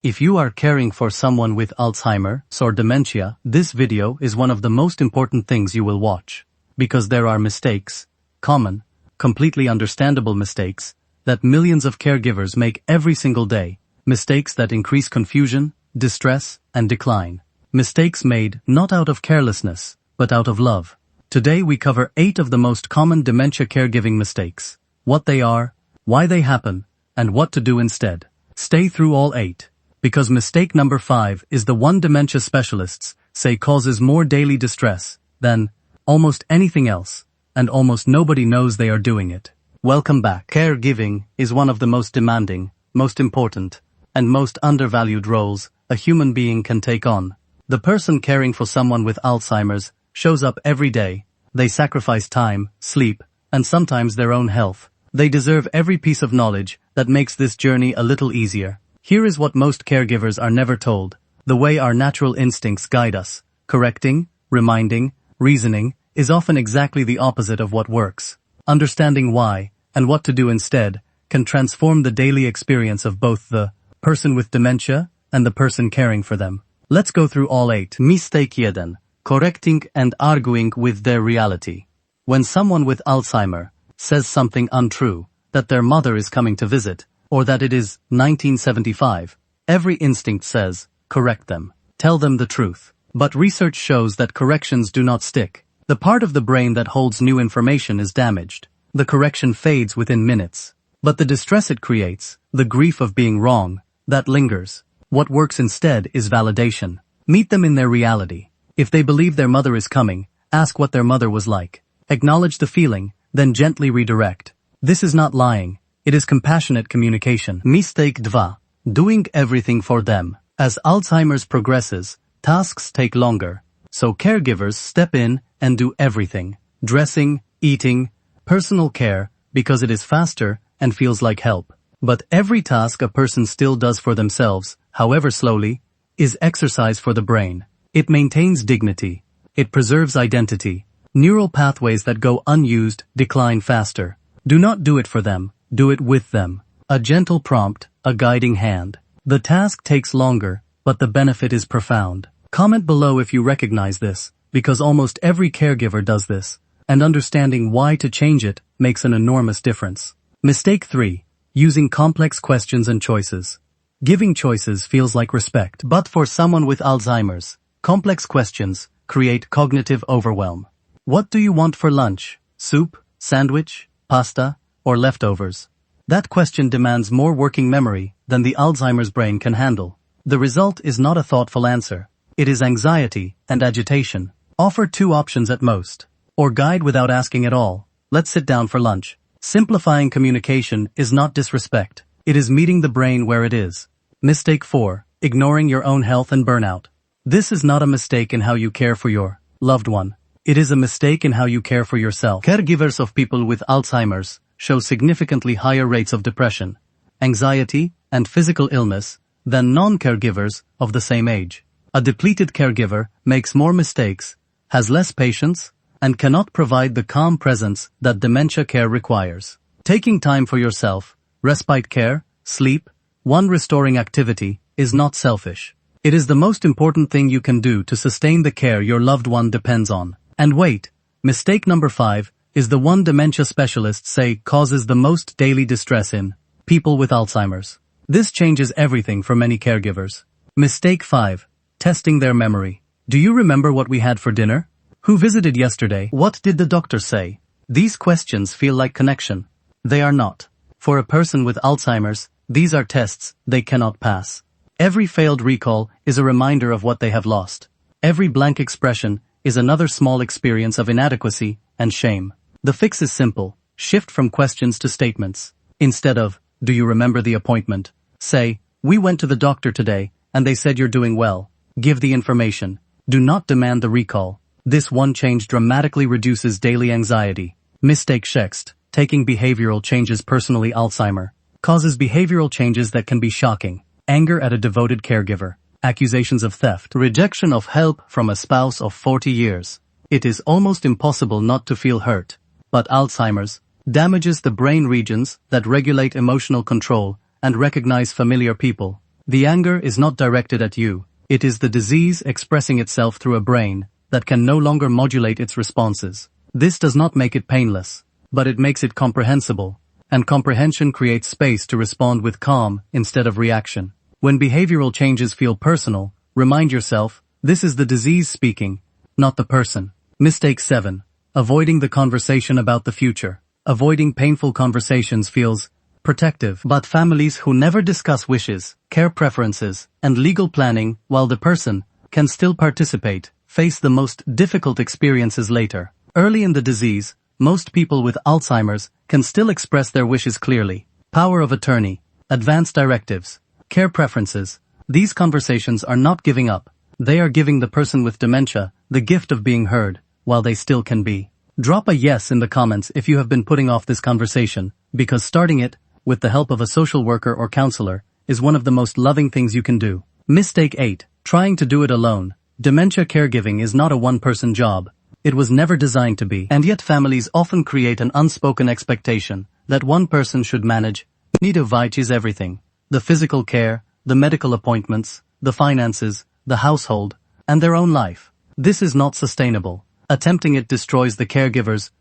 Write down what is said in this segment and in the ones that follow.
If you are caring for someone with Alzheimer's or dementia, this video is one of the most important things you will watch. Because there are mistakes, common, completely understandable mistakes, that millions of caregivers make every single day. Mistakes that increase confusion, distress, and decline. Mistakes made not out of carelessness, but out of love. Today we cover 8 of the most common dementia caregiving mistakes. What they are, why they happen, and what to do instead. Stay through all 8. Because mistake number 5 is the one dementia specialists say causes more daily distress than almost anything else, and almost nobody knows they are doing it. Welcome back. Caregiving is one of the most demanding, most important, and most undervalued roles a human being can take on. The person caring for someone with Alzheimer's shows up every day. They sacrifice time, sleep, and sometimes their own health. They deserve every piece of knowledge that makes this journey a little easier. Here is what most caregivers are never told. The way our natural instincts guide us, correcting, reminding, reasoning, is often exactly the opposite of what works. Understanding why, and what to do instead, can transform the daily experience of both the person with dementia and the person caring for them. Let's go through all 8. Mistake 1. Correcting and arguing with their reality. When someone with Alzheimer says something untrue, that their mother is coming to visit, or that it is 1975, every instinct says, correct them. Tell them the truth. But research shows that corrections do not stick. The part of the brain that holds new information is damaged. The correction fades within minutes. But the distress it creates, the grief of being wrong, that lingers. What works instead is validation. Meet them in their reality. If they believe their mother is coming, ask what their mother was like. Acknowledge the feeling, then gently redirect. This is not lying. It is compassionate communication. Mistake 2. Doing everything for them. As Alzheimer's progresses, tasks take longer. So caregivers step in and do everything. Dressing, eating, personal care, because it is faster and feels like help. But every task a person still does for themselves, however slowly, is exercise for the brain. It maintains dignity. It preserves identity. Neural pathways that go unused decline faster. Do not do it for them. Do it with them. A gentle prompt, a guiding hand. The task takes longer, but the benefit is profound. Comment below if you recognize this, because almost every caregiver does this, and understanding why to change it makes an enormous difference. Mistake 3. Using complex questions and choices. Giving choices feels like respect. But for someone with Alzheimer's, complex questions create cognitive overwhelm. What do you want for lunch? Soup, sandwich, pasta, or leftovers? That question demands more working memory than the Alzheimer's brain can handle. The result is not a thoughtful answer. It is anxiety and agitation. Offer 2 options at most. Or guide without asking at all. Let's sit down for lunch. Simplifying communication is not disrespect. It is meeting the brain where it is. Mistake 4. Ignoring your own health and burnout. This is not a mistake in how you care for your loved one. It is a mistake in how you care for yourself. Caregivers of people with Alzheimer's show significantly higher rates of depression, anxiety, and physical illness than non-caregivers of the same age. A depleted caregiver makes more mistakes, has less patience, and cannot provide the calm presence that dementia care requires. Taking time for yourself, respite care, sleep, one restoring activity, is not selfish. It is the most important thing you can do to sustain the care your loved one depends on. And wait, mistake number 5 is the one dementia specialists say causes the most daily distress in people with Alzheimer's. This changes everything for many caregivers. Mistake 5. Testing their memory. Do you remember what we had for dinner? Who visited yesterday? What did the doctor say? These questions feel like connection. They are not. For a person with Alzheimer's, these are tests they cannot pass. Every failed recall is a reminder of what they have lost. Every blank expression is another small experience of inadequacy and shame. The fix is simple. Shift from questions to statements. Instead of, do you remember the appointment? Say, we went to the doctor today, and they said you're doing well. Give the information. Do not demand the recall. This one change dramatically reduces daily anxiety. Mistake 6. Taking behavioral changes personally. Alzheimer causes behavioral changes that can be shocking. Anger at a devoted caregiver. Accusations of theft. Rejection of help from a spouse of 40 years. It is almost impossible not to feel hurt. But Alzheimer's damages the brain regions that regulate emotional control and recognize familiar people. The anger is not directed at you. It is the disease expressing itself through a brain that can no longer modulate its responses. This does not make it painless, but it makes it comprehensible, and comprehension creates space to respond with calm instead of reaction. When behavioral changes feel personal, remind yourself, this is the disease speaking, not the person. Mistake 7. Avoiding the conversation about the future. Avoiding painful conversations feels protective, but families who never discuss wishes, care preferences, and legal planning while the person can still participate, face the most difficult experiences later. Early in the disease, most people with Alzheimer's can still express their wishes clearly. Power of attorney, advance directives, care preferences. These conversations are not giving up. They are giving the person with dementia the gift of being heard while they still can be. Drop a yes in the comments if you have been putting off this conversation, because starting it, with the help of a social worker or counselor, is one of the most loving things you can do. Mistake 8. Trying to do it alone. Dementia caregiving is not a one-person job. It was never designed to be, and yet families often create an unspoken expectation that one person should manage is everything. The physical care, the medical appointments, the finances, the household, and their own life. This is not sustainable. Attempting it destroys the caregiver's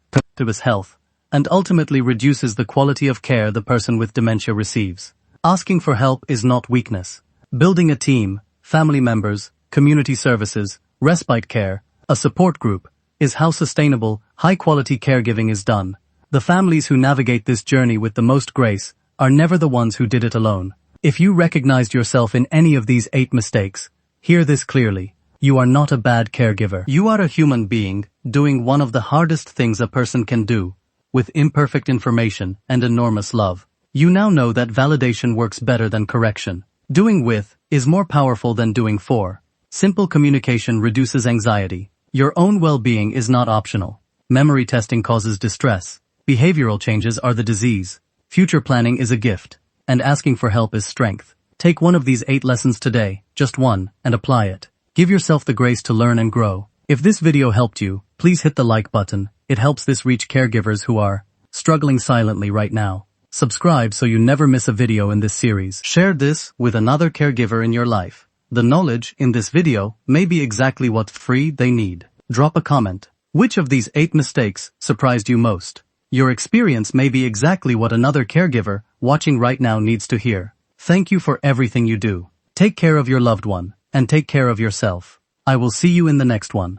health, and ultimately reduces the quality of care the person with dementia receives. Asking for help is not weakness. Building a team, family members, community services, respite care, a support group, is how sustainable, high-quality caregiving is done. The families who navigate this journey with the most grace are never the ones who did it alone. If you recognized yourself in any of these 8 mistakes, hear this clearly. You are not a bad caregiver. You are a human being doing one of the hardest things a person can do, with imperfect information and enormous love. You now know that validation works better than correction. Doing with is more powerful than doing for. Simple communication reduces anxiety. Your own well-being is not optional. Memory testing causes distress. Behavioral changes are the disease. Future planning is a gift. And asking for help is strength. Take one of these 8 lessons today, just one, and apply it. Give yourself the grace to learn and grow. If this video helped you, please hit the like button. It helps this reach caregivers who are struggling silently right now. Subscribe so you never miss a video in this series. Share this with another caregiver in your life. The knowledge in this video may be exactly what they need. Drop a comment. Which of these 8 mistakes surprised you most? Your experience may be exactly what another caregiver watching right now needs to hear. Thank you for everything you do. Take care of your loved one, and take care of yourself. I will see you in the next one.